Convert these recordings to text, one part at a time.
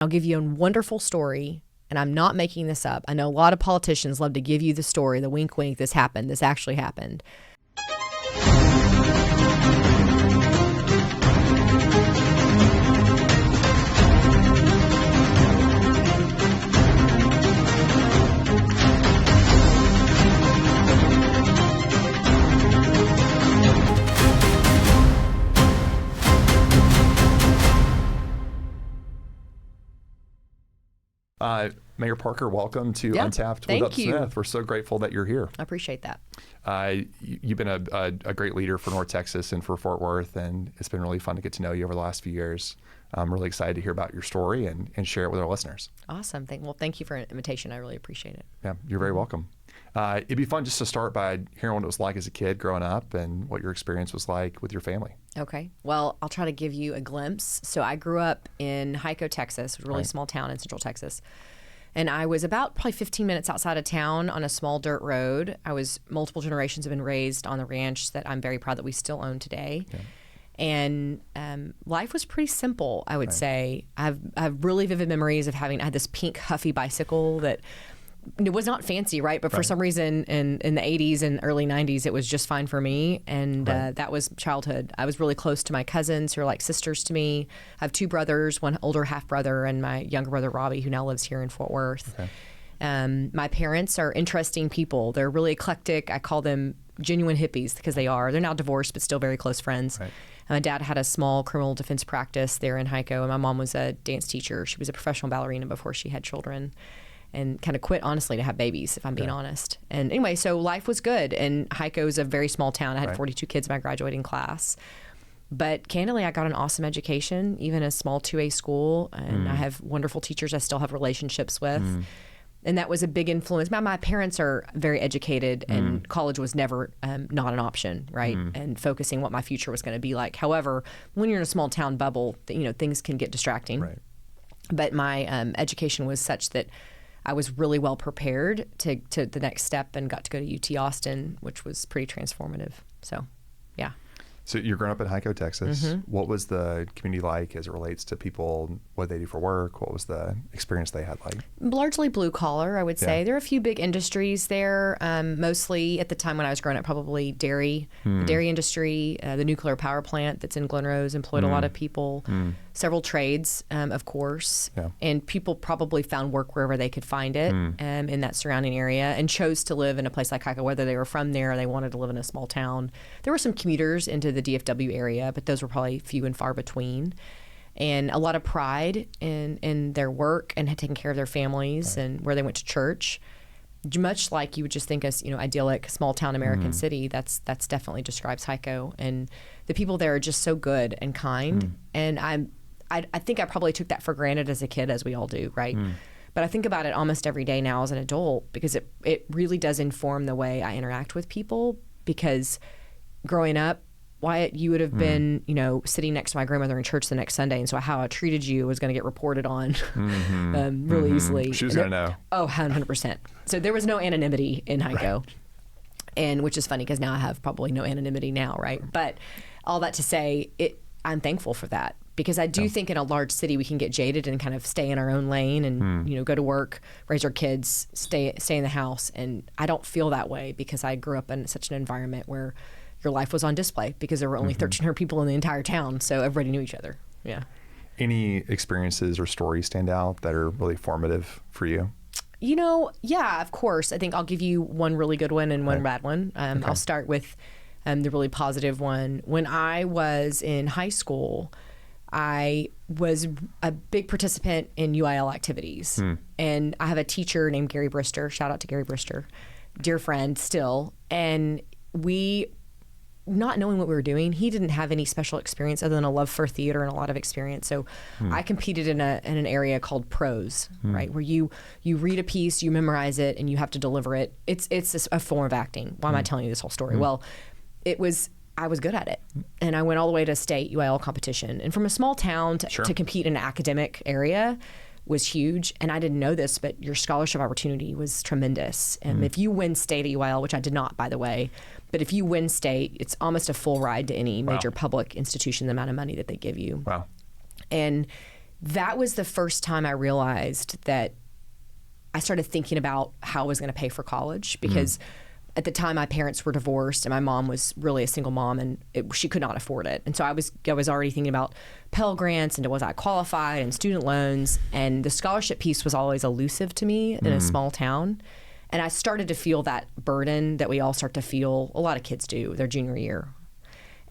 I'll give you a wonderful story, and I'm not making this up. I know a lot of politicians love to give you the story, the wink, wink, this happened, this actually happened. Mayor Parker, welcome to Untapped with UpSmith. We're so grateful that you're here. I appreciate that. You've been a great leader for North Texas and for Fort Worth, and it's been really fun to get to know you over the last few years. I'm really excited to hear about your story and share it with our listeners. Awesome. Thank you for an invitation. I really appreciate it. Yeah, you're very welcome. It'd be fun just to start by hearing what it was like as a kid growing up and what your experience was like with your family. Okay. Well, I'll try to give you a glimpse. So I grew up in Hico, Texas, a really small town in Central Texas. And I was about probably 15 minutes outside of town on a small dirt road. Multiple generations have been raised on the ranch that I'm very proud that we still own today. Yeah. And life was pretty simple, I would say. I have really vivid memories of I had this pink Huffy bicycle that it was not fancy, right? But for some reason in the 80s and early 90s, it was just fine for me. And that was childhood. I was really close to my cousins who are like sisters to me. I have two brothers, one older half brother and my younger brother, Robbie, who now lives here in Fort Worth. Okay. My parents are interesting people. They're really eclectic. I call them genuine hippies because they are. They're now divorced, but still very close friends. Right. My dad had a small criminal defense practice there in Hico, and my mom was a dance teacher. She was a professional ballerina before she had children, and kind of quit, honestly, to have babies, if I'm being honest. And anyway, so life was good. And Hico is a very small town. I had 42 kids in my graduating class. But candidly, I got an awesome education, even a small 2A school. And I have wonderful teachers I still have relationships with. And that was a big influence. My parents are very educated, and college was never not an option, right? And focusing what my future was going to be like. However, when you're in a small town bubble, things can get distracting. Right. But my education was such that I was really well prepared to the next step, and got to go to UT Austin, which was pretty transformative. So, yeah. So you're growing up in Hico, Texas. What was the community like as it relates to people, what they do for work? What was the experience they had like? Largely blue collar, I would say. There are a few big industries there, mostly at the time when I was growing up, probably dairy, the dairy industry, the nuclear power plant that's in Glen Rose employed a lot of people, several trades, of course, and people probably found work wherever they could find it in that surrounding area, and chose to live in a place like Hico, whether they were from there or they wanted to live in a small town. There were some commuters into the DFW area, but those were probably few and far between. And a lot of pride in their work and had taken care of their families and where they went to church. Much like you would just think as, idyllic small town American city, that's definitely describes Hico. And the people there are just so good and kind. And I think I probably took that for granted as a kid, as we all do, right? But I think about it almost every day now as an adult, because it really does inform the way I interact with people. Because growing up, Wyatt, you would have been, sitting next to my grandmother in church the next Sunday, and so how I treated you was going to get reported on really easily. She was going to know. Oh, 100%. So there was no anonymity in Hico, and which is funny because now I have probably no anonymity now, right? But all that to say, I'm thankful for that, because I do think in a large city we can get jaded and kind of stay in our own lane and go to work, raise our kids, stay in the house, and I don't feel that way because I grew up in such an environment where your life was on display because there were only 1,300 people in the entire town, so everybody knew each other. Yeah. Any experiences or stories stand out that are really formative for you? Yeah, of course. I think I'll give you one really good one and one bad one. I'll start with the really positive one. When I was in high school, I was a big participant in UIL activities. And I have a teacher named Gary Brister. Shout out to Gary Brister. Dear friend still. And we, not knowing what we were doing, he didn't have any special experience other than a love for theater and a lot of experience. So I competed in an area called prose, right? Where you read a piece, you memorize it, and you have to deliver it. It's a form of acting. Why am I telling you this whole story? Well, I was good at it. And I went all the way to state UIL competition. And from a small town to compete in an academic area was huge. And I didn't know this, but your scholarship opportunity was tremendous. And if you win state at UIL, which I did not, by the way, but if you win state, it's almost a full ride to any major public institution, the amount of money that they give you. Wow. And that was the first time I realized that I started thinking about how I was going to pay for college, because at the time my parents were divorced and my mom was really a single mom, and she could not afford it. And so I was already thinking about Pell Grants and was I qualified, and student loans, and the scholarship piece was always elusive to me in a small town. And I started to feel that burden that we all start to feel, a lot of kids do, their junior year.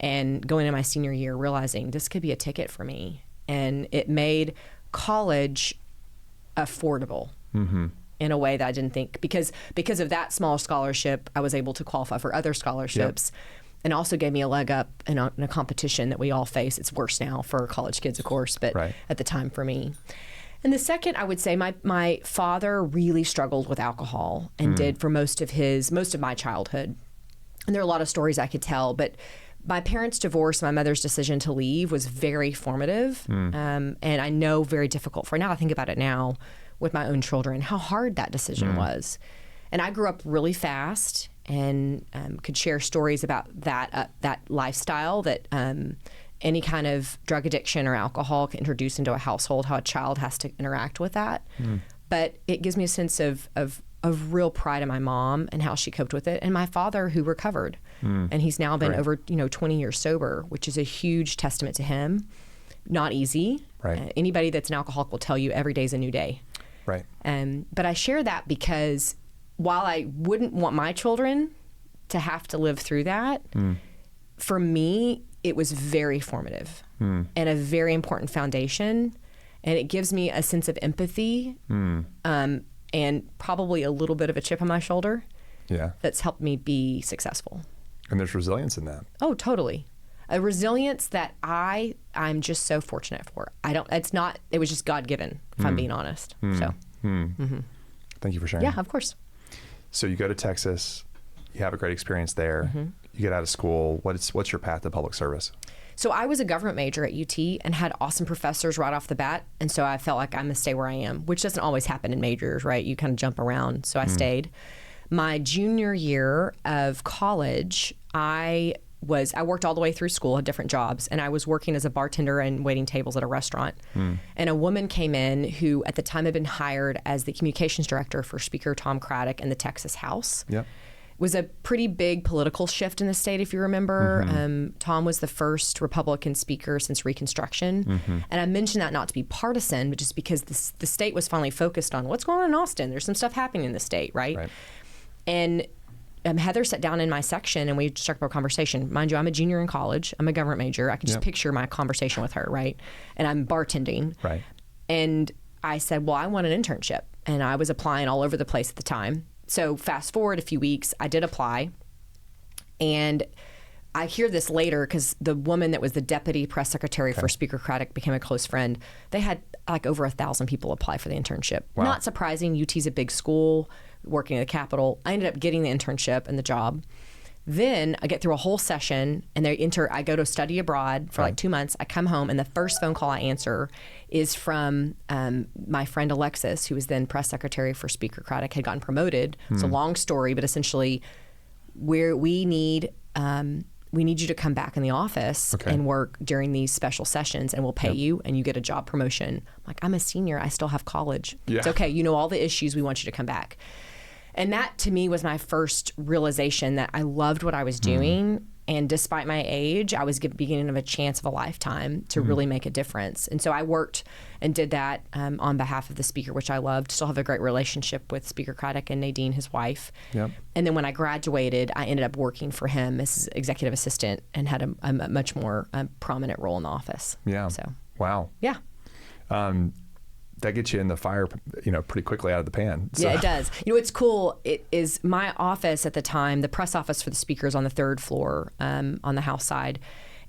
And going into my senior year, realizing this could be a ticket for me. And it made college affordable in a way that I didn't think, because of that small scholarship, I was able to qualify for other scholarships, and also gave me a leg up in a competition that we all face. It's worse now for college kids, of course, but at the time for me. And the second, I would say my father really struggled with alcohol and did for most of my childhood. And there are a lot of stories I could tell, but my parents' divorce, my mother's decision to leave was very formative. And I know very difficult for now. I think about it now with my own children, how hard that decision was. And I grew up really fast and could share stories about that lifestyle that any kind of drug addiction or alcohol can introduce into a household, how a child has to interact with that. But it gives me a sense of real pride in my mom and how she coped with it, and my father, who recovered. And he's now been over 20 years sober, which is a huge testament to him. Not easy. Anybody that's an alcoholic will tell you every day is a new day. But I share that because while I wouldn't want my children to have to live through that, for me, it was very formative and a very important foundation. And it gives me a sense of empathy and probably a little bit of a chip on my shoulder that's helped me be successful. And there's resilience in that. Oh, totally. A resilience that I'm just so fortunate for. It was just God-given, if I'm being honest. So. Thank you for sharing. Yeah, of course. So you go to Texas, you have a great experience there, you get out of school. What's your path to public service? So I was a government major at UT and had awesome professors right off the bat. And so I felt like I'm going to stay where I am, which doesn't always happen in majors, right? You kind of jump around. So I stayed. My junior year of college, I worked all the way through school, had different jobs, and I was working as a bartender and waiting tables at a restaurant. And a woman came in who at the time had been hired as the communications director for Speaker Tom Craddock in the Texas House. It was a pretty big political shift in the state, if you remember. Tom was the first Republican speaker since Reconstruction. And I mention that not to be partisan, but just because the state was finally focused on what's going on in Austin. There's some stuff happening in the state, right? And Heather sat down in my section and we struck up a conversation. Mind you, I'm a junior in college. I'm a government major. I can just picture my conversation with her, right? And I'm bartending. And I said, well, I want an internship. And I was applying all over the place at the time. So fast forward a few weeks, I did apply. And I hear this later because the woman that was the deputy press secretary for Speaker Craddock became a close friend. They had like over 1,000 people apply for the internship. Not surprising. UT's a big school, working at the Capitol. I ended up getting the internship and the job. Then I get through a whole session and I go to study abroad for like 2 months. I come home and the first phone call I answer is from my friend Alexis, who was then press secretary for Speaker Craddock, had gotten promoted. It's a long story, but essentially we need you to come back in the office and work during these special sessions, and we'll pay you and you get a job promotion. I'm like, I'm a senior. I still have college. It's okay. You know all the issues. We want you to come back. And that to me was my first realization that I loved what I was doing. And despite my age, I was beginning of a chance of a lifetime to really make a difference. And so I worked and did that on behalf of the speaker, which I loved. Still have a great relationship with Speaker Craddock and Nadine, his wife. And then when I graduated, I ended up working for him as executive assistant and had a much more prominent role in the office. So. Wow. That gets you in the fire, pretty quickly out of the pan. So. Yeah, it does. What's cool, it is my office at the time, the press office for the speakers on the third floor on the House side.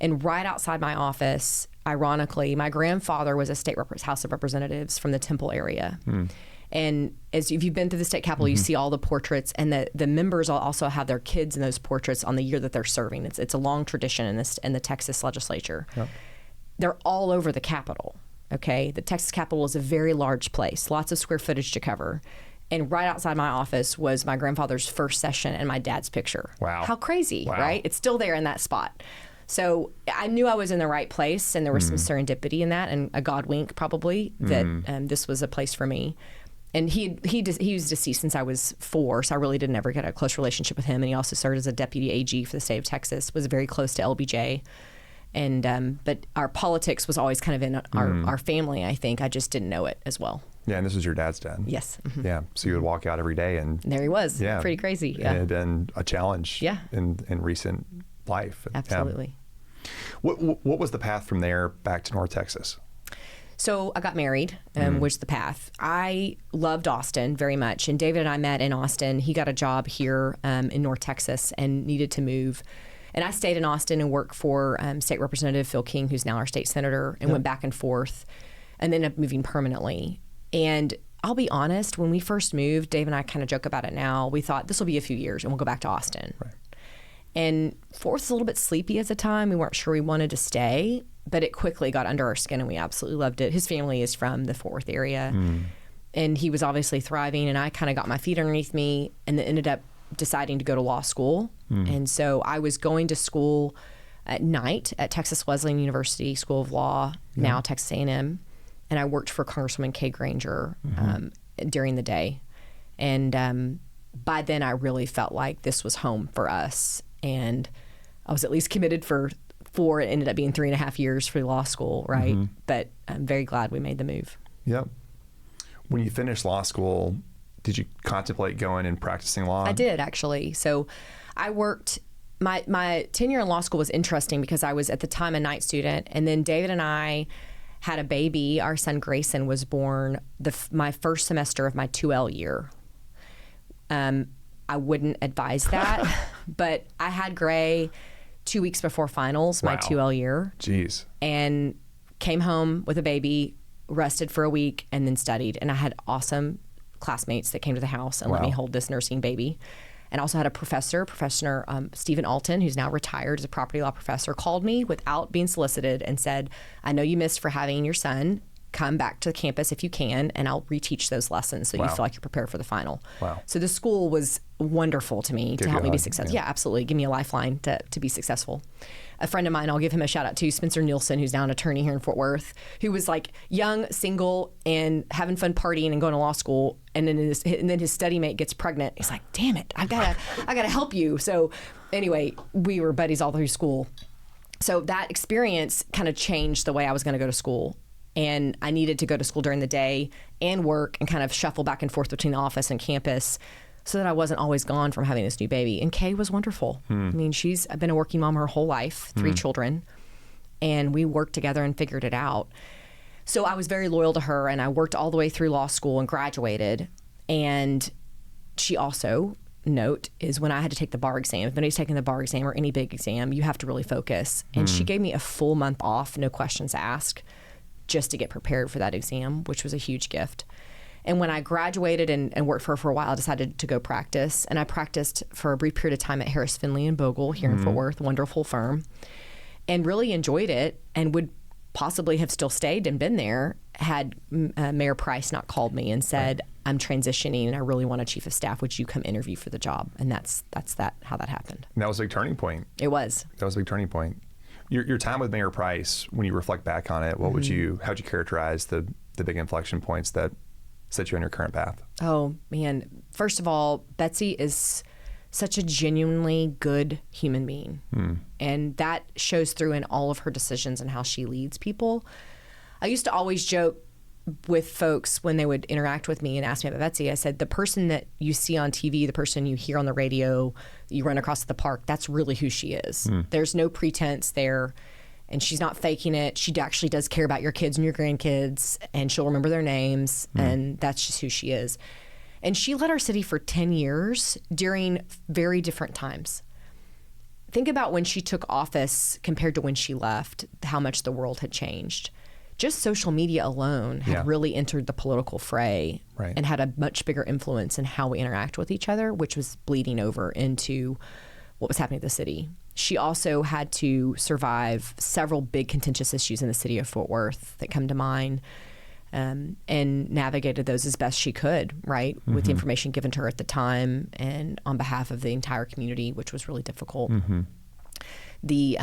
And right outside my office, ironically, my grandfather was a House of Representatives from the Temple area. And if you've been through the state capitol, you see all the portraits, and the members also have their kids in those portraits on the year that they're serving. It's a long tradition in the Texas legislature. They're all over the Capitol. Okay, the Texas Capitol is a very large place, lots of square footage to cover. And right outside my office was my grandfather's first session and my dad's picture. Wow. How crazy, right? It's still there in that spot. So I knew I was in the right place, and there was some serendipity in that, and a God wink probably that this was a place for me. And he was deceased since I was 4, so I really didn't ever get a close relationship with him. And he also served as a deputy AG for the state of Texas, was very close to LBJ. And but our politics was always kind of in our family, I think. I just didn't know it as well. Yeah, and this was your dad's dad. Yes. Mm-hmm. Yeah, so you would walk out every day, and there he was. Yeah, pretty crazy. Yeah, and it had been a challenge. Yeah. in recent life. Absolutely. Yeah. What was the path from there back to North Texas? So I got married, was the path. I loved Austin very much, and David and I met in Austin. He got a job here in North Texas and needed to move. And I stayed in Austin and worked for State Representative Phil King, who's now our state senator, and went back and forth and ended up moving permanently. And I'll be honest, when we first moved, Dave and I kind of joke about it now, we thought this will be a few years and we'll go back to Austin. Right. And Fort Worth was a little bit sleepy at the time. We weren't sure we wanted to stay, but it quickly got under our skin and we absolutely loved it. His family is from the Fort Worth area, and he was obviously thriving, and I kind of got my feet underneath me and then ended up deciding to go to law school. And so I was going to school at night at Texas Wesleyan University School of Law, now Texas A&M, and I worked for Congresswoman Kay Granger during the day. And by then I really felt like this was home for us, and I was at least committed for 4. It ended up being 3.5 years for law school, right? But I'm very glad we made the move. Yep. When you finished law school, did you contemplate going and practicing law? I did, actually. So I worked, my tenure in law school was interesting because I was at the time a night student, and then David and I had a baby. Our son Grayson was born my first semester of my 2L year. I wouldn't advise that, but I had Gray 2 weeks before finals, my 2L year. Jeez. And came home with a baby, rested for a week, and then studied. And I had awesome classmates that came to the house and let me hold this nursing baby. And also had a Professor Stephen Alton, who's now retired as a property law professor, called me without being solicited and said, I know you missed for having your son. Come back to the campus if you can, and I'll reteach those lessons so you feel like you're prepared for the final. Wow. So the school was wonderful to me to help me be successful. Yeah. Yeah, absolutely. Give me a lifeline to be successful. A friend of mine, I'll give him a shout out to, Spencer Nielsen, who's now an attorney here in Fort Worth, who was like young, single, and having fun partying and going to law school. And then his study mate gets pregnant. He's like, damn it, I gotta help you. So anyway, we were buddies all through school. So that experience kind of changed the way I was going to go to school. And I needed to go to school during the day and work and kind of shuffle back and forth between the office and campus so that I wasn't always gone from having this new baby. And Kay was wonderful. I mean, I've been a working mom her whole life, 3 children, and we worked together and figured it out. So I was very loyal to her, and I worked all the way through law school and graduated. And she also, note, is when I had to take the bar exam. If anybody's taking the bar exam or any big exam, you have to really focus. And she gave me a full month off, no questions asked, just to get prepared for that exam, which was a huge gift. And when I graduated and worked for her for a while, I decided to go practice. And I practiced for a brief period of time at Harris, Finley & Bogle here in Fort Worth, wonderful firm, and really enjoyed it and would possibly have still stayed and been there had Mayor Price not called me and said, I'm transitioning and I really want a chief of staff. Would you come interview for the job? And that's how that happened. And that was a big turning point. It was. That was a big turning point. Your time with Mayor Price, when you reflect back on it, how'd you characterize the big inflection points that set you on your current path? Oh, man. First of all, Betsy is such a genuinely good human being. And that shows through in all of her decisions and how she leads people. I used to always joke with folks when they would interact with me and ask me about Betsy. I said, the person that you see on TV, the person you hear on the radio, you run across at the park, that's really who she is. There's no pretense there. And she's not faking it. She actually does care about your kids and your grandkids, and she'll remember their names, and that's just who she is. And she led our city for 10 years during very different times. Think about when she took office compared to when she left, how much the world had changed. Just social media alone had really entered the political fray and had a much bigger influence in how we interact with each other, which was bleeding over into what was happening to the city. She also had to survive several big contentious issues in the city of Fort Worth that come to mind, and navigated those as best she could, with the information given to her at the time and on behalf of the entire community, which was really difficult. the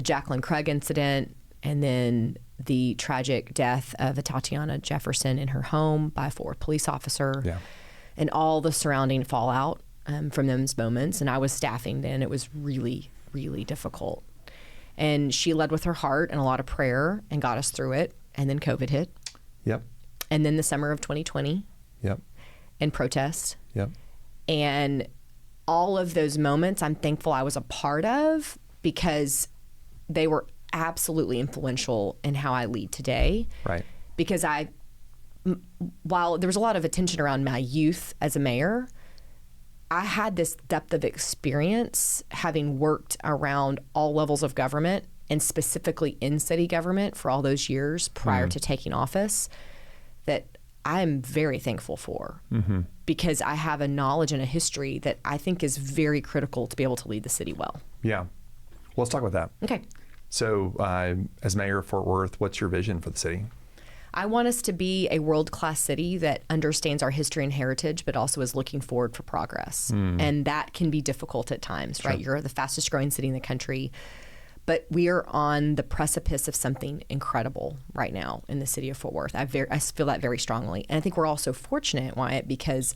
Jacqueline Craig incident, and then the tragic death of Tatiana Jefferson in her home by a Fort Worth police officer, and all the surrounding fallout from those moments. And I was staffing then. It was really, really difficult. And she led with her heart and a lot of prayer and got us through it. And then COVID hit. Yep. And then the summer of 2020. Yep. And protest. Yep. And all of those moments I'm thankful I was a part of, because they were absolutely influential in how I lead today. Right. Because while there was a lot of attention around my youth as a mayor, I had this depth of experience having worked around all levels of government, and specifically in city government for all those years prior to taking office, that I am very thankful for, because I have a knowledge and a history that I think is very critical to be able to lead the city well. Yeah. Well, let's talk about that. Okay. So as mayor of Fort Worth, what's your vision for the city? I want us to be a world-class city that understands our history and heritage, but also is looking forward for progress. And that can be difficult at times, right? You're the fastest growing city in the country, but we are on the precipice of something incredible right now in the city of Fort Worth. I feel that very strongly. And I think we're also fortunate, Wyatt, because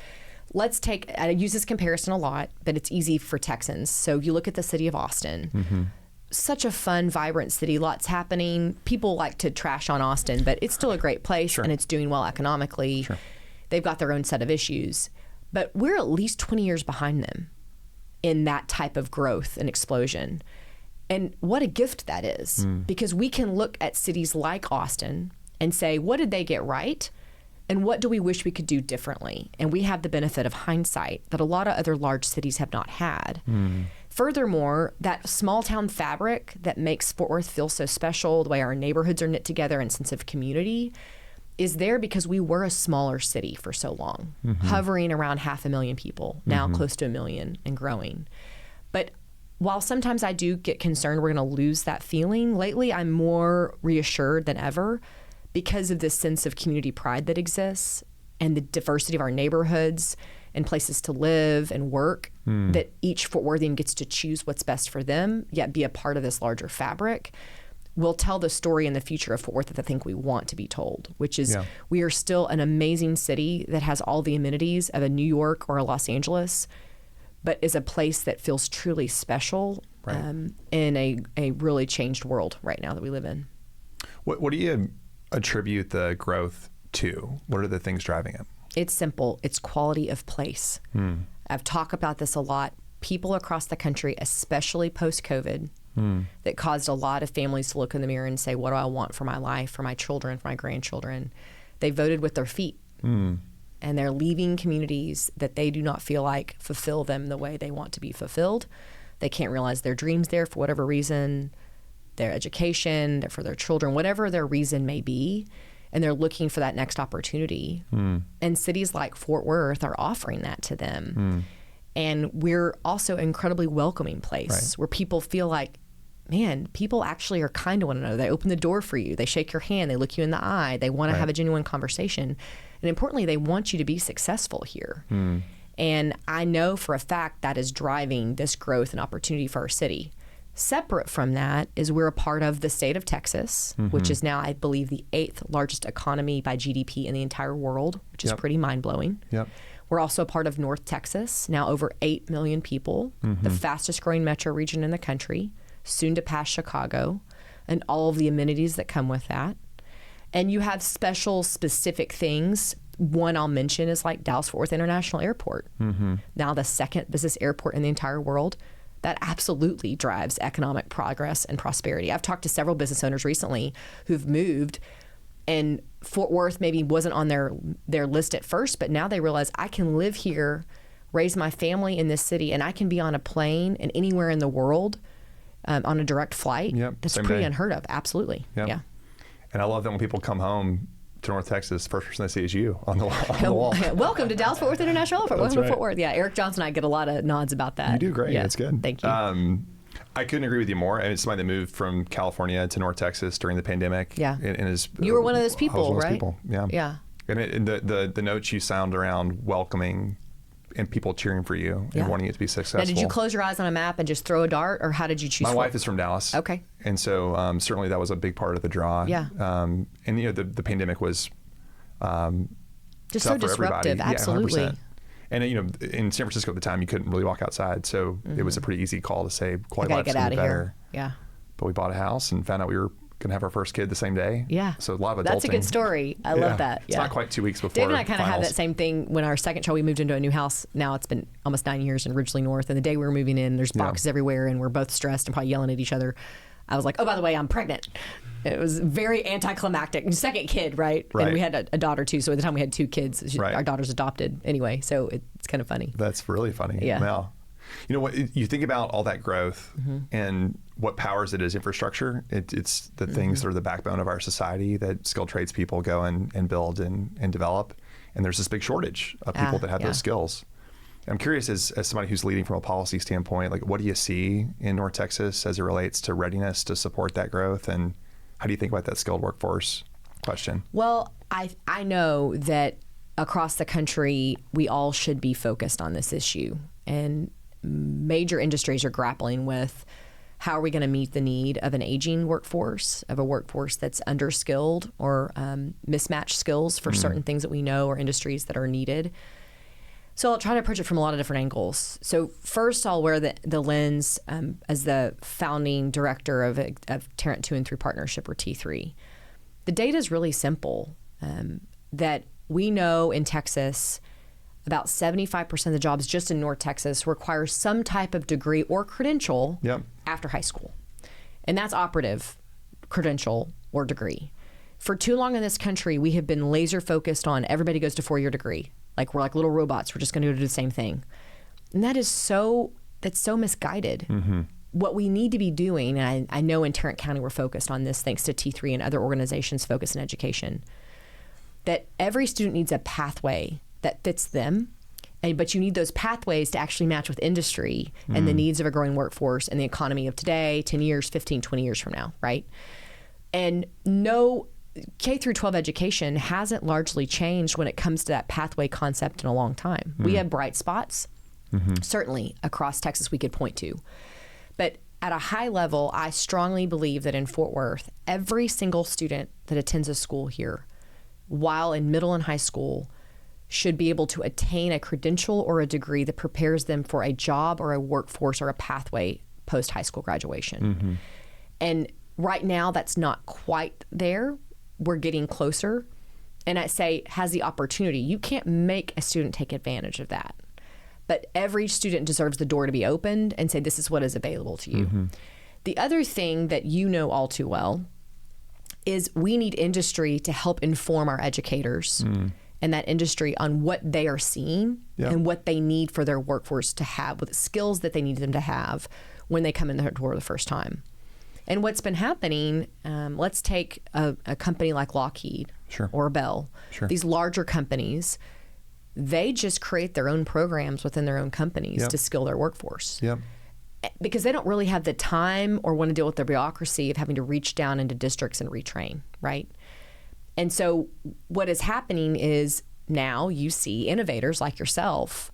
I use this comparison a lot, but it's easy for Texans. So you look at the city of Austin. Such a fun, vibrant city, lots happening. People like to trash on Austin, but it's still a great place and it's doing well economically. They've got their own set of issues, but we're at least 20 years behind them in that type of growth and explosion. And what a gift that is, because we can look at cities like Austin and say, what did they get right? And what do we wish we could do differently? And we have the benefit of hindsight that a lot of other large cities have not had. Furthermore, that small town fabric that makes Fort Worth feel so special, the way our neighborhoods are knit together and sense of community, is there because we were a smaller city for so long, hovering around 500,000 people, now close to 1 million and growing. But while sometimes I do get concerned we're going to lose that feeling, lately I'm more reassured than ever because of this sense of community pride that exists and the diversity of our neighborhoods and places to live and work, that each Fort Worthian gets to choose what's best for them, yet be a part of this larger fabric, will tell the story in the future of Fort Worth that I think we want to be told, which is we are still an amazing city that has all the amenities of a New York or a Los Angeles, but is a place that feels truly special in a really changed world right now that we live in. What do you attribute the growth to? What are the things driving it? It's simple. It's quality of place. I've talked about this a lot. People across the country, especially post-COVID, that caused a lot of families to look in the mirror and say, what do I want for my life, for my children, for my grandchildren? They voted with their feet. And they're leaving communities that they do not feel like fulfill them the way they want to be fulfilled. They can't realize their dreams there for whatever reason, their education, for their children, whatever their reason may be. And they're looking for that next opportunity. And cities like Fort Worth are offering that to them. And we're also an incredibly welcoming place where people feel like, man, people actually are kind to one another. They open the door for you. They shake your hand. They look you in the eye. They want to have a genuine conversation. And importantly, they want you to be successful here. And I know for a fact that is driving this growth and opportunity for our city. Separate from that is we're a part of the state of Texas, which is now, I believe, the 8th largest economy by GDP in the entire world, which is pretty mind-blowing. We're also a part of North Texas, now over 8 million people, the fastest growing metro region in the country, soon to pass Chicago, and all of the amenities that come with that. And you have special, specific things. One I'll mention is like Dallas-Fort Worth International Airport, now the second business airport in the entire world. That absolutely drives economic progress and prosperity. I've talked to several business owners recently who've moved, and Fort Worth maybe wasn't on their list at first, but now they realize I can live here, raise my family in this city, and I can be on a plane and anywhere in the world on a direct flight. That's pretty unheard of. Absolutely. Yeah. And I love that when people come home to North Texas, first person they see is you on the wall. Welcome to Dallas-Fort Worth International Airport. Welcome to Fort Worth. Yeah, Eric Johnson and I get a lot of nods about that. You do great. Yeah. That's good. Thank you. I couldn't agree with you more. I mean, it's somebody that moved from California to North Texas during the pandemic. Yeah. And you were one of those people, right? Yeah. Yeah. And the notes you sound around welcoming and people cheering for you and wanting it to be successful. Now, did you close your eyes on a map and just throw a dart, or how did you choose? My wife is from Dallas. Okay. And so certainly that was a big part of the draw. Yeah. And the pandemic was just so disruptive. Yeah, absolutely. 100%. And in San Francisco at the time, you couldn't really walk outside, so it was a pretty easy call to say quality of life's going to be better. Yeah. But we bought a house and found out we were going to have our first kid the same day. Yeah. So a lot of adulting. That's a good story. I love that. It's not quite 2 weeks before Dave and I kind of had finals. that same thing when our second child, we moved into a new house. Now it's been almost 9 years in Ridgely North. And the day we were moving in, there's boxes everywhere and we're both stressed and probably yelling at each other. I was like, oh, by the way, I'm pregnant. It was very anticlimactic. Second kid, right? And we had a daughter too. So at the time we had 2 kids. Our daughter's adopted anyway. So it's kind of funny. That's really funny. Yeah. Wow. You know what? You think about all that growth and what powers it is infrastructure. It's the things that are the backbone of our society that skilled tradespeople go and build and develop. And there's this big shortage of people that have those skills. I'm curious, as somebody who's leading from a policy standpoint, like what do you see in North Texas as it relates to readiness to support that growth? And how do you think about that skilled workforce question? Well, I know that across the country, we all should be focused on this issue. And major industries are grappling with how are we going to meet the need of an aging workforce, of a workforce that's underskilled or mismatched skills for certain things that we know are industries that are needed. So I'll try to approach it from a lot of different angles. So first, I'll wear the lens as the founding director of Tarrant 2 and 3 Partnership, or T3. The data is really simple, that we know in Texas about 75% of the jobs just in North Texas require some type of degree or credential after high school. And that's operative credential or degree. For too long in this country, we have been laser focused on everybody goes to 4-year degree. Like we're like little robots. We're just going to do the same thing. And that's so misguided. What we need to be doing, and I know in Tarrant County we're focused on this thanks to T3 and other organizations focused in education, that every student needs a pathway that fits them, but you need those pathways to actually match with industry and the needs of a growing workforce and the economy of today, 10 years, 15, 20 years from now, right? And no, K through 12 education hasn't largely changed when it comes to that pathway concept in a long time. We have bright spots, certainly across Texas we could point to. But at a high level, I strongly believe that in Fort Worth, every single student that attends a school here, while in middle and high school, should be able to attain a credential or a degree that prepares them for a job or a workforce or a pathway post-high school graduation. And right now, that's not quite there. We're getting closer. And I say, has the opportunity. You can't make a student take advantage of that. But every student deserves the door to be opened and say, this is what is available to you. The other thing that you know all too well is we need industry to help inform our educators and that industry on what they are seeing and what they need for their workforce to have, with the skills that they need them to have when they come in the door the first time. And what's been happening, let's take a company like Lockheed or Bell, these larger companies, they just create their own programs within their own companies to skill their workforce. Because they don't really have the time or want to deal with the bureaucracy of having to reach down into districts and retrain, right? And so what is happening is now you see innovators like yourself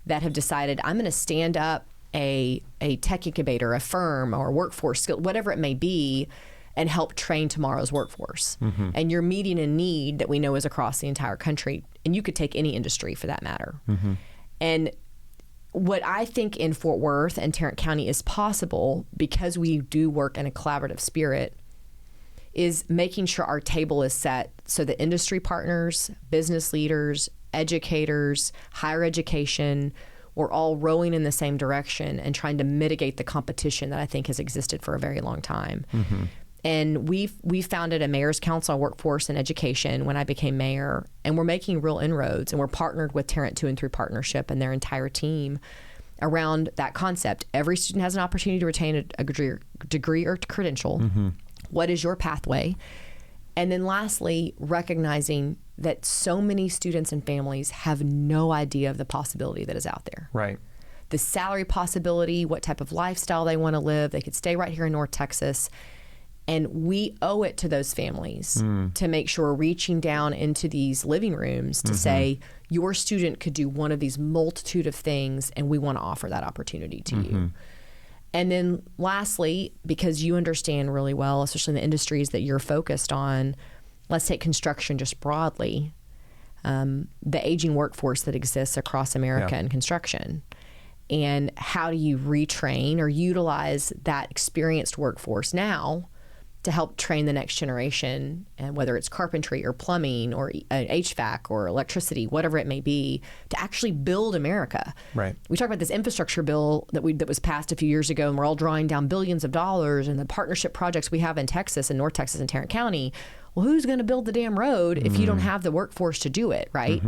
that have decided, I'm going to stand up a tech incubator, a firm or workforce skill, whatever it may be, and help train tomorrow's workforce. And you're meeting a need that we know is across the entire country. And you could take any industry for that matter. And what I think in Fort Worth and Tarrant County is possible, because we do work in a collaborative spirit, is making sure our table is set so that industry partners, business leaders, educators, higher education, we're all rowing in the same direction and trying to mitigate the competition that I think has existed for a very long time. And we founded a mayor's council on workforce and education when I became mayor, and we're making real inroads, and we're partnered with Tarrant 2 and 3 Partnership and their entire team around that concept. Every student has an opportunity to retain a degree or credential. What is your pathway? And then lastly, recognizing that so many students and families have no idea of the possibility that is out there. Right. The salary possibility, what type of lifestyle they want to live. They could stay right here in North Texas. And we owe it to those families to make sure we're reaching down into these living rooms to say, your student could do one of these multitude of things, and we want to offer that opportunity to you. And then lastly, because you understand really well, especially in the industries that you're focused on, let's take construction just broadly, the aging workforce that exists across America in construction. And how do you retrain or utilize that experienced workforce now to help train the next generation, and whether it's carpentry or plumbing or HVAC or electricity, whatever it may be, to actually build America. Right. We talk about this infrastructure bill that was passed a few years ago, and we're all drawing down billions of dollars, and the partnership projects we have in Texas and North Texas and Tarrant County. Well, who's going to build the damn road if you don't have the workforce to do it, right?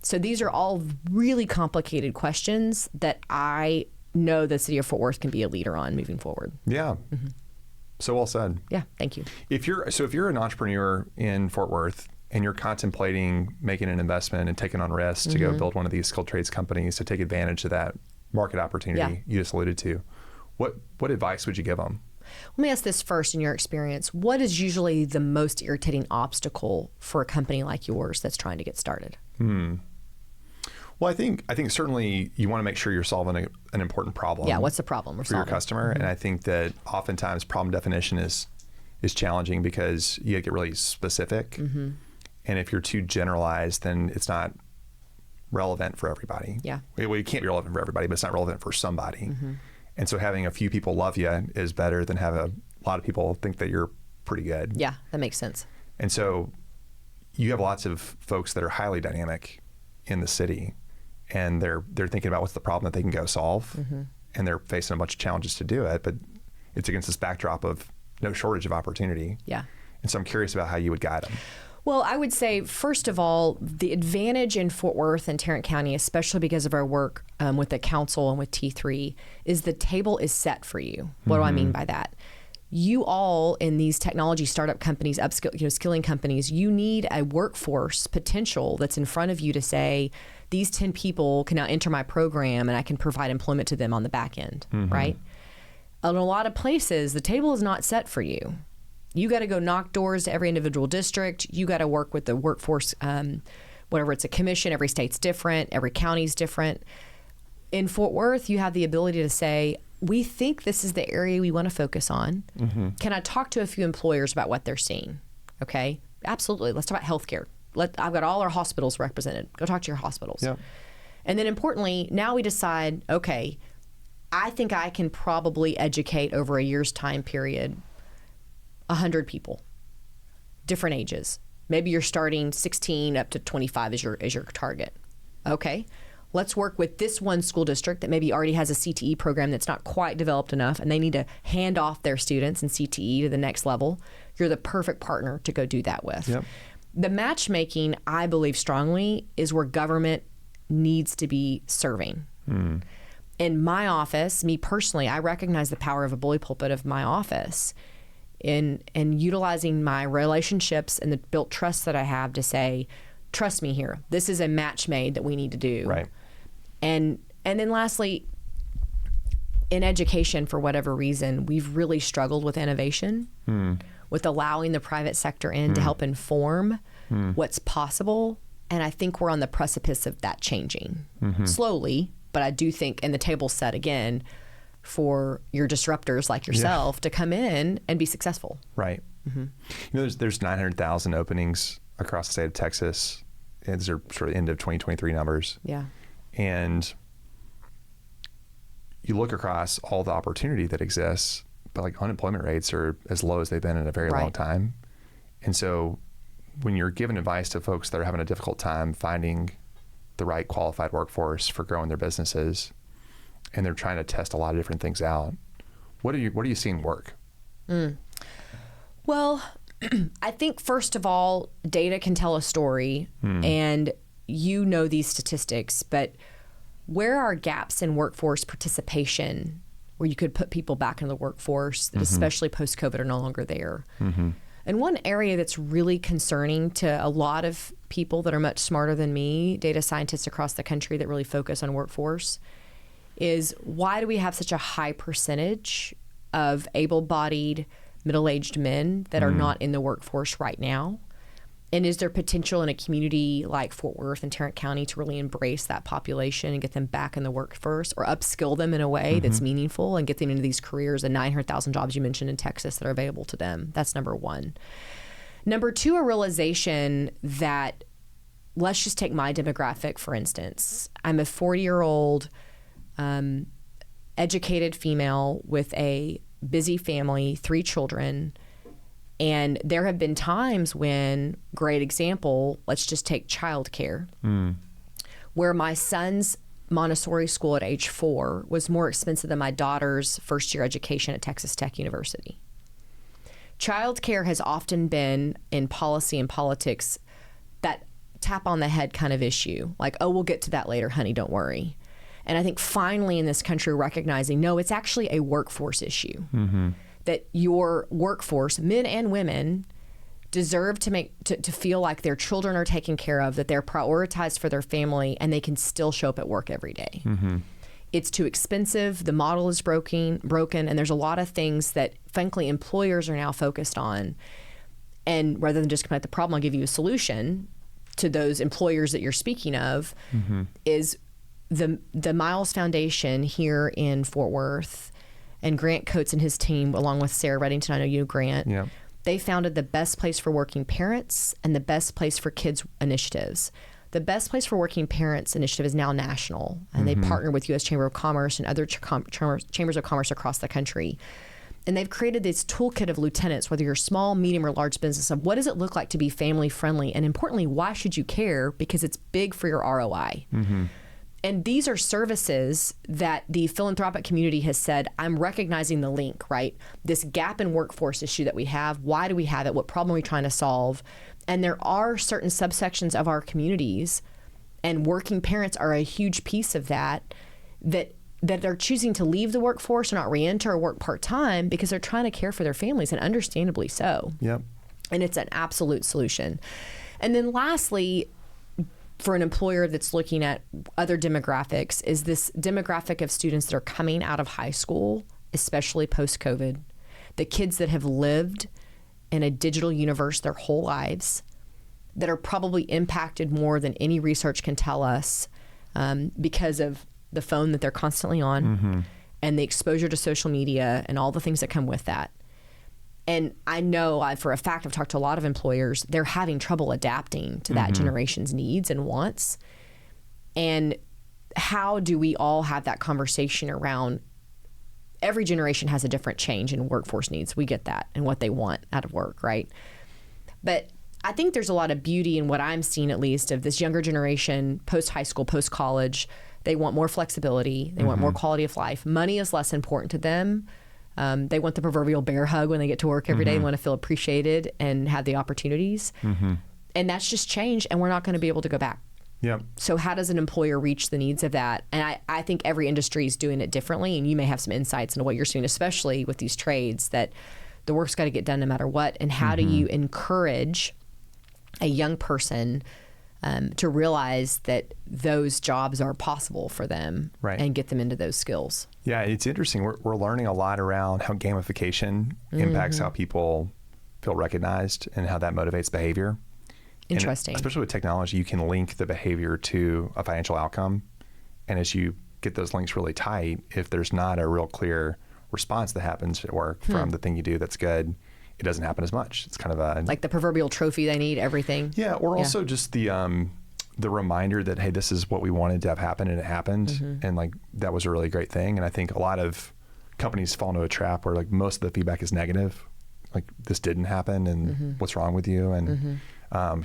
So these are all really complicated questions that I know the city of Fort Worth can be a leader on moving forward. Yeah. So well said. Yeah, thank you. If you're an entrepreneur in Fort Worth and you're contemplating making an investment and taking on risks to go build one of these skilled trades companies to take advantage of that market opportunity you just alluded to, what advice would you give them? Let me ask this first. In your experience, what is usually the most irritating obstacle for a company like yours that's trying to get started? Well, I think certainly you want to make sure you're solving an important problem. Yeah, what's the problem for your customer? And I think that oftentimes problem definition is challenging because you get really specific. And if you're too generalized, then it's not relevant for everybody. Yeah. Well, it can't be relevant for everybody, but it's not relevant for somebody. And so having a few people love you is better than have a lot of people think that you're pretty good. Yeah, that makes sense. And so you have lots of folks that are highly dynamic in the city, and they're thinking about what's the problem that they can go solve, and they're facing a bunch of challenges to do it, but it's against this backdrop of no shortage of opportunity. Yeah. And so I'm curious about how you would guide them. Well, I would say, first of all, the advantage in Fort Worth and Tarrant County, especially because of our work with the council and with T3, is the table is set for you. What do I mean by that? You all in these technology startup companies, skilling companies, you need a workforce potential that's in front of you to say, these 10 people can now enter my program and I can provide employment to them on the back end, right? In a lot of places, the table is not set for you. You got to go knock doors to every individual district. You got to work with the workforce, whatever it's a commission. Every state's different. Every county's different. In Fort Worth, you have the ability to say, we think this is the area we want to focus on. Can I talk to a few employers about what they're seeing? Okay, absolutely. Let's talk about healthcare. I've got all our hospitals represented. Go talk to your hospitals. Yep. And then importantly, now we decide, okay, I think I can probably educate over a year's time period 100 people, different ages. Maybe you're starting 16 up to 25 as your target. Okay, let's work with this one school district that maybe already has a CTE program that's not quite developed enough, and they need to hand off their students in CTE to the next level. You're the perfect partner to go do that with. Yep. The matchmaking, I believe strongly, is where government needs to be serving. In my office, me personally, I recognize the power of a bully pulpit of my office in utilizing my relationships and the built trust that I have to say, trust me here, this is a match made that we need to do. Right. And then lastly, in education, for whatever reason, we've really struggled with innovation, with allowing the private sector in to help inform what's possible. And I think we're on the precipice of that changing slowly, but I do think, and the table's set again, for your disruptors like yourself to come in and be successful. Right. You know, there's 900,000 openings across the state of Texas. And these are sort of end of 2023 numbers. Yeah. And you look across all the opportunity that exists, but like unemployment rates are as low as they've been in a very long time. And so when you're giving advice to folks that are having a difficult time finding the right qualified workforce for growing their businesses, and they're trying to test a lot of different things out, what are you seeing work? Well, I think first of all, data can tell a story, and you know these statistics, but where are gaps in workforce participation where you could put people back in the workforce that especially post-COVID are no longer there? And one area that's really concerning to a lot of people that are much smarter than me, data scientists across the country that really focus on workforce, is why do we have such a high percentage of able-bodied middle-aged men that are not in the workforce right now? And is there potential in a community like Fort Worth and Tarrant County to really embrace that population and get them back in the workforce, or upskill them in a way that's meaningful and get them into these careers, the 900,000 jobs you mentioned in Texas that are available to them? That's number one. Number two, a realization that, let's just take my demographic, for instance. I'm a 40-year-old educated female with a busy family, 3 children. And there have been times when, great example, let's just take childcare, where my son's Montessori school at age 4 was more expensive than my daughter's first-year education at Texas Tech University. Childcare has often been, in policy and politics, that tap on the head kind of issue. Like, oh, we'll get to that later, honey, don't worry. And I think finally in this country recognizing, no, it's actually a workforce issue. That your workforce, men and women, deserve to feel like their children are taken care of, that they're prioritized for their family, and they can still show up at work every day. It's too expensive. The model is broken, and there's a lot of things that, frankly, employers are now focused on. And rather than just come at the problem, I'll give you a solution to those employers that you're speaking of. Is the Miles Foundation here in Fort Worth, and Grant Coates and his team, along with Sarah Reddington, I know you know Grant, they founded the Best Place for Working Parents and the Best Place for Kids initiatives. The Best Place for Working Parents initiative is now national, and they partner with U.S. Chamber of Commerce and other chambers of commerce across the country. And they've created this toolkit of lieutenants, whether you're small, medium, or large business, of what does it look like to be family friendly? And importantly, why should you care? Because it's big for your ROI. And these are services that the philanthropic community has said, I'm recognizing the link, right? This gap in workforce issue that we have, why do we have it? What problem are we trying to solve? And there are certain subsections of our communities, and working parents are a huge piece of that are choosing to leave the workforce or not re-enter or work part-time because they're trying to care for their families, and understandably so. And it's an absolute solution. And then lastly, for an employer that's looking at other demographics, is this demographic of students that are coming out of high school, especially post-COVID, the kids that have lived in a digital universe their whole lives, that are probably impacted more than any research can tell us because of the phone that they're constantly on and the exposure to social media and all the things that come with that. And I know for a fact, I've talked to a lot of employers, they're having trouble adapting to that generation's needs and wants. And how do we all have that conversation around, every generation has a different change in workforce needs. We get that, and what they want out of work, right? But I think there's a lot of beauty in what I'm seeing, at least, of this younger generation, post-high school, post-college. They want more flexibility. They want more quality of life. Money is less important to them. They want the proverbial bear hug when they get to work every day. They want to feel appreciated and have the opportunities. And that's just changed, and we're not going to be able to go back. So how does an employer reach the needs of that? And I think every industry is doing it differently, and you may have some insights into what you're seeing, especially with these trades, that the work's got to get done no matter what. And how do you encourage a young person to realize that those jobs are possible for them and get them into those skills? Yeah, it's interesting. We're learning a lot around how gamification impacts how people feel recognized and how that motivates behavior. Interesting. And especially with technology, you can link the behavior to a financial outcome. And as you get those links really tight, if there's not a real clear response that happens at work from the thing you do that's good, it doesn't happen as much. It's kind of a... like the proverbial trophy they need, everything. Yeah, or also just the reminder that, hey, this is what we wanted to have happen, and it happened. And like, that was a really great thing. And I think a lot of companies fall into a trap where like most of the feedback is negative. Like, this didn't happen, and what's wrong with you? And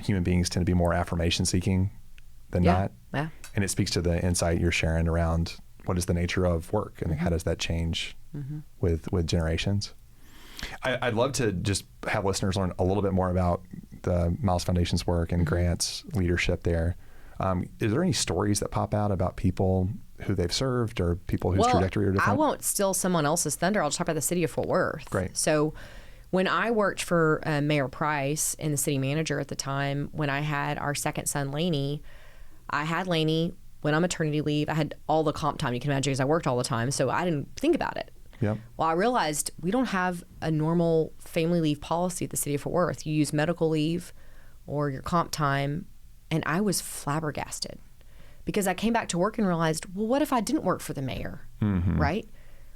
human beings tend to be more affirmation seeking than not. And it speaks to the insight you're sharing around what is the nature of work and how does that change with generations. I'd love to just have listeners learn a little bit more about the Miles Foundation's work and Grant's leadership there. Is there any stories that pop out about people who they've served or people whose trajectory are different? I won't steal someone else's thunder. I'll just talk about the city of Fort Worth. Great. So when I worked for Mayor Price and the city manager at the time, when I had our second son, Laney, I had Laney went on maternity leave. I had all the comp time you can imagine because I worked all the time, so I didn't think about it. Yep. Well, I realized we don't have a normal family leave policy at the city of Fort Worth. You use medical leave or your comp time. And I was flabbergasted because I came back to work and realized, well, what if I didn't work for the mayor, right?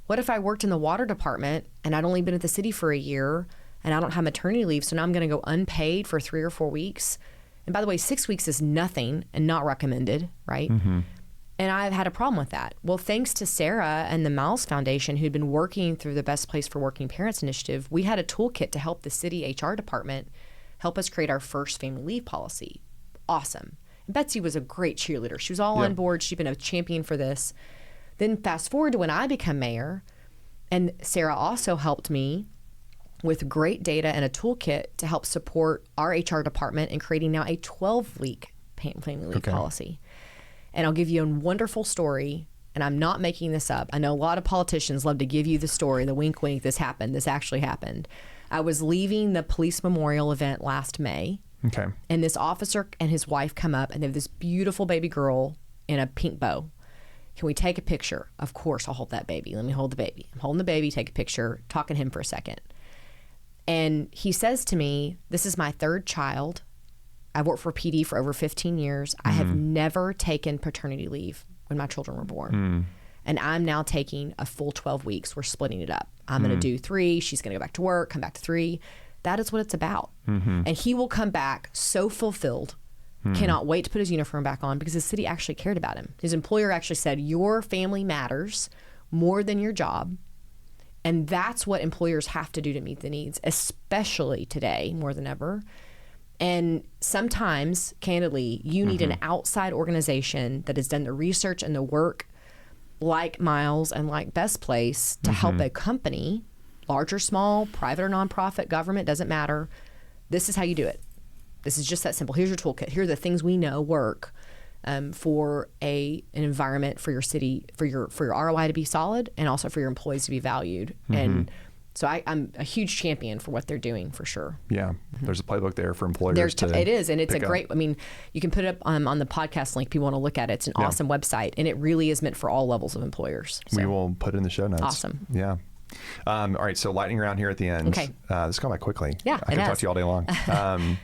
What if I worked in the water department and I'd only been at the city for a year and I don't have maternity leave, so now I'm going to go unpaid for 3 or 4 weeks. And by the way, 6 weeks is nothing and not recommended, right? And I've had a problem with that. Well, thanks to Sarah and the Miles Foundation, who'd been working through the Best Place for Working Parents initiative, we had a toolkit to help the city HR department help us create our first family leave policy. Awesome. And Betsy was a great cheerleader. She was all on board. She'd been a champion for this. Then fast forward to when I become mayor, and Sarah also helped me with great data and a toolkit to help support our HR department in creating now a 12-week family leave policy. And I'll give you a wonderful story, and I'm not making this up. I know a lot of politicians love to give you the story, the wink, wink, this happened, this actually happened. I was leaving the police memorial event last May. Okay. And this officer and his wife come up, and they have this beautiful baby girl in a pink bow. Can we take a picture? Of course, I'll hold that baby. Let me hold the baby. I'm holding the baby, take a picture, talking to him for a second. And he says to me, this is my third child. I've worked for PD for over 15 years. I have never taken paternity leave when my children were born. And I'm now taking a full 12 weeks. We're splitting it up. I'm going to do 3. She's going to go back to work, come back to 3. That is what it's about. And he will come back so fulfilled, cannot wait to put his uniform back on because the city actually cared about him. His employer actually said, your family matters more than your job. And that's what employers have to do to meet the needs, especially today more than ever. And sometimes, candidly, you need an outside organization that has done the research and the work like Miles and like Best Place to help a company, large or small, private or nonprofit, government, doesn't matter. This is how you do it. This is just that simple. Here's your toolkit. Here are the things we know work for an environment for your city, for your ROI to be solid, and also for your employees to be valued. And so I'm a huge champion for what they're doing, for sure. Yeah, there's a playbook there for employers. It is, and it's a great. I mean, you can put it up on the podcast link. People want to look at it. It's an awesome website, and it really is meant for all levels of employers. So. We will put it in the show notes. Awesome. Yeah. All right, so lightning round here at the end. Okay. This gone by quickly. Yeah, I can talk to you all day long.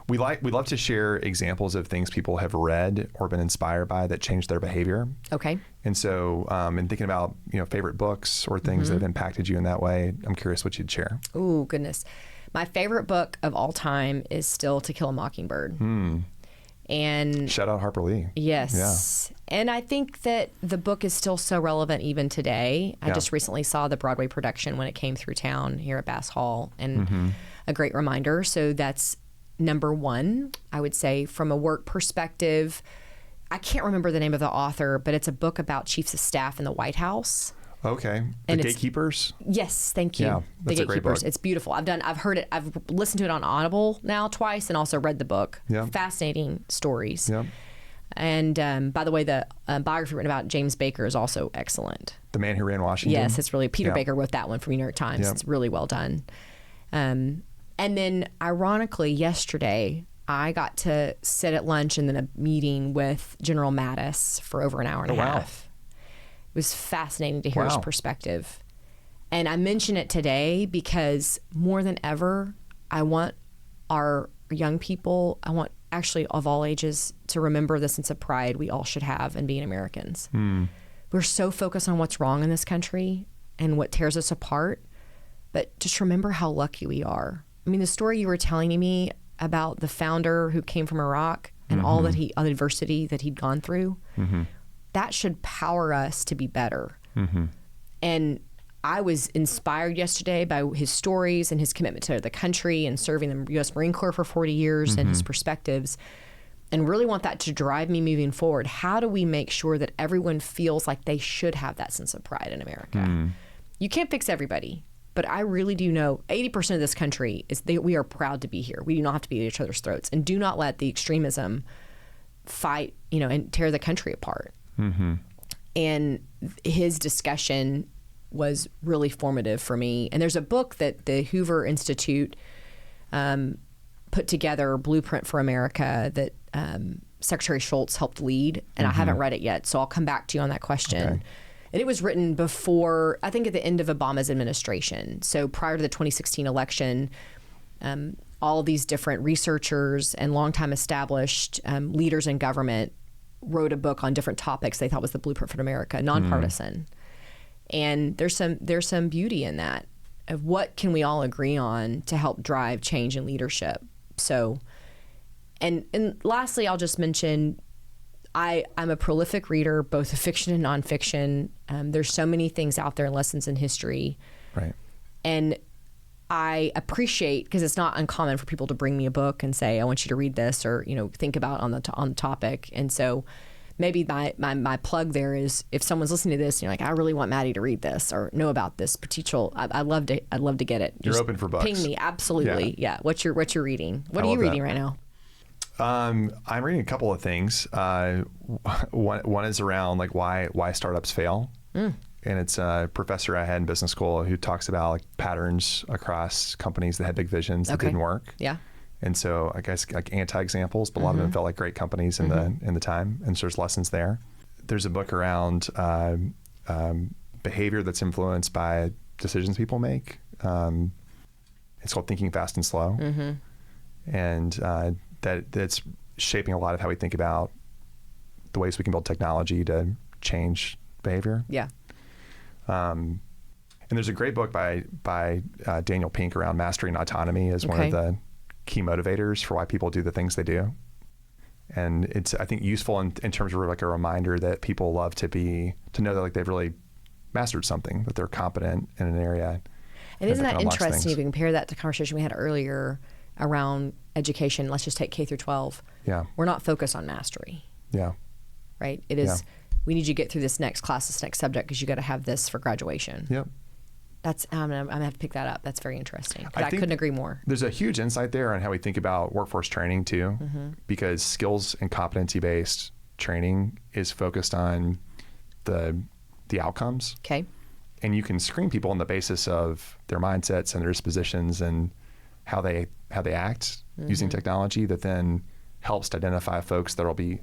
We love to share examples of things people have read or been inspired by that changed their behavior. Okay. And so, in thinking about favorite books or things that have impacted you in that way, I'm curious what you'd share. Ooh, goodness. My favorite book of all time is still To Kill a Mockingbird. And shout out Harper Lee. Yes. Yeah. And I think that the book is still so relevant even today. I just recently saw the Broadway production when it came through town here at Bass Hall, and a great reminder. So that's number one, I would say. From a work perspective, I can't remember the name of the author, but it's a book about chiefs of staff in the White House. Okay. The Gatekeepers? Yes, thank you. Yeah, that's The a great book. Gatekeepers. It's beautiful. I've heard it, I've listened to it on Audible now twice, and also read the book. Yeah. Fascinating stories. Yeah. And by the way, the biography written about James Baker is also excellent. The Man Who Ran Washington? Yes, it's really, Peter Baker wrote that one for New York Times. It's really well done. And then ironically, yesterday, I got to sit at lunch and then a meeting with General Mattis for over an hour and a half. It was fascinating to hear his perspective. And I mention it today because more than ever, I want our young people, I want actually of all ages to remember the sense of pride we all should have in being Americans. We're so focused on what's wrong in this country and what tears us apart, but just remember how lucky we are. I mean, the story you were telling me about the founder who came from Iraq and all that all the adversity that he'd gone through, that should power us to be better. And I was inspired yesterday by his stories and his commitment to the country and serving the U.S. Marine Corps for 40 years and his perspectives, and really want that to drive me moving forward. How do we make sure that everyone feels like they should have that sense of pride in America? You can't fix everybody. But I really do know 80% of this country we are proud to be here. We do not have to be at each other's throats, and do not let the extremism fight, and tear the country apart. And his discussion was really formative for me. And there's a book that the Hoover Institute put together, Blueprint for America, that Secretary Schultz helped lead, and I haven't read it yet, so I'll come back to you on that question. And it was written before, I think at the end of Obama's administration. So prior to the 2016 election, all these different researchers and longtime established leaders in government wrote a book on different topics they thought was the blueprint for America, nonpartisan. And there's some beauty in that, of what can we all agree on to help drive change in leadership. So, and lastly, I'll just mention, I'm a prolific reader, both of fiction and nonfiction. There's so many things out there, lessons in history. Right. And I appreciate, because it's not uncommon for people to bring me a book and say, I want you to read this, or, think about on the topic. And so maybe my plug there is, if someone's listening to this and you're like, I really want Mattie to read this or know about this potential, I'd love to get it. You're open for books. Ping me. Absolutely. Yeah. What's your reading? What are you reading right now? I'm reading a couple of things. One is around like why startups fail. And it's a professor I had in business school who talks about like patterns across companies that had big visions that didn't work. Yeah. And so I guess like anti-examples, but a lot of them felt like great companies in the time. And so there's lessons there. There's a book around behavior that's influenced by decisions people make. It's called Thinking Fast and Slow. And that's shaping a lot of how we think about the ways we can build technology to change behavior. Yeah. And there's a great book by Daniel Pink around mastering autonomy as one of the key motivators for why people do the things they do. And it's, I think, useful in terms of like a reminder that people love to know that like they've really mastered something, that they're competent in an area. And isn't that interesting if you compare that to the conversation we had earlier around education? Let's just take K through 12. Yeah. We're not focused on mastery. Yeah. Right? It is, we need you to get through this next class, this next subject, because you got to have this for graduation. Yep. That's, I'm gonna have to pick that up. That's very interesting. I couldn't agree more. There's a huge insight there on how we think about workforce training too, because skills and competency-based training is focused on the outcomes. Okay. And you can screen people on the basis of their mindsets and their dispositions and how they act using technology, that then helps to identify folks that will be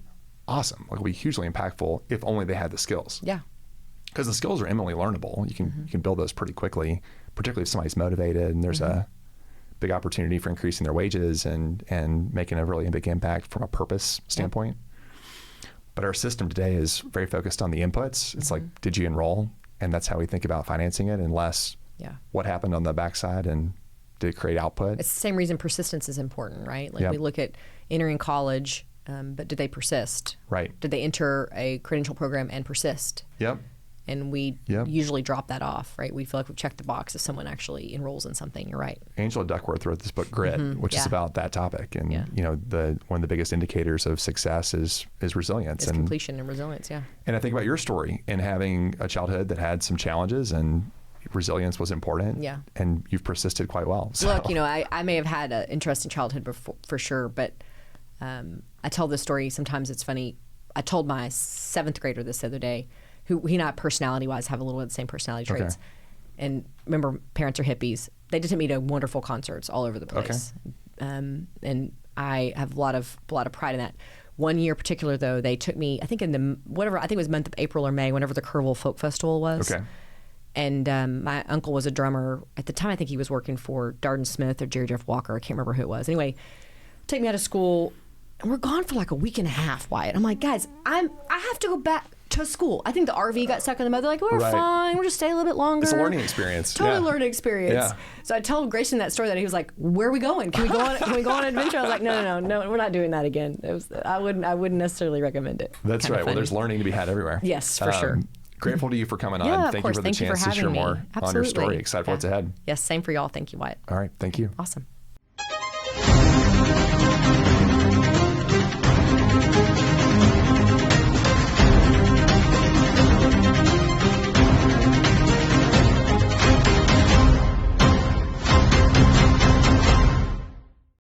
awesome, like will be hugely impactful if only they had the skills. Yeah. Because the skills are eminently learnable. You can build those pretty quickly, particularly if somebody's motivated and there's a big opportunity for increasing their wages and making a really big impact from a purpose standpoint. But our system today is very focused on the inputs. It's like, did you enroll? And that's how we think about financing it, and less what happened on the backside and did it create output. It's the same reason persistence is important, right? Like we look at entering college, but did they persist? Right. Did they enter a credential program and persist? Yep. And we usually drop that off, right? We feel like we've checked the box if someone actually enrolls in something. You're right. Angela Duckworth wrote this book, Grit, which is about that topic. And one of the biggest indicators of success is resilience. It's completion and resilience, And I think about your story and having a childhood that had some challenges, and resilience was important. Yeah. And you've persisted quite well. So. Look, I may have had an interesting childhood before, for sure, but I tell this story, sometimes it's funny. I told my 7th grader this the other day, who he and I personality-wise have a little bit of the same personality traits. And remember, parents are hippies. They just took me to wonderful concerts all over the place. And I have a lot of pride in that. One year in particular, though, they took me, I think I think it was month of April or May, whenever the Kerrville Folk Festival was. And my uncle was a drummer. At the time, I think he was working for Darden Smith or Jerry Jeff Walker. I can't remember who it was. Anyway, take me out of school, and we're gone for like a week and a half, Wyatt. I'm like, guys, I have to go back to school. I think the RV got stuck in the mud. They're like, we're fine. We'll just stay a little bit longer. It's a learning experience. Totally learning experience. So I told Grayson that story, that he was like, where are we going? Can we go on an adventure? I was like, no, we're not doing that again. I wouldn't necessarily recommend it. That's right. Well, there's learning to be had everywhere. Yes, for sure. Grateful to you for coming on. Thank you for the chance to share more on your story. Excited for what's ahead. Yes, same for y'all. Thank you, Wyatt. All right. Thank you. Awesome.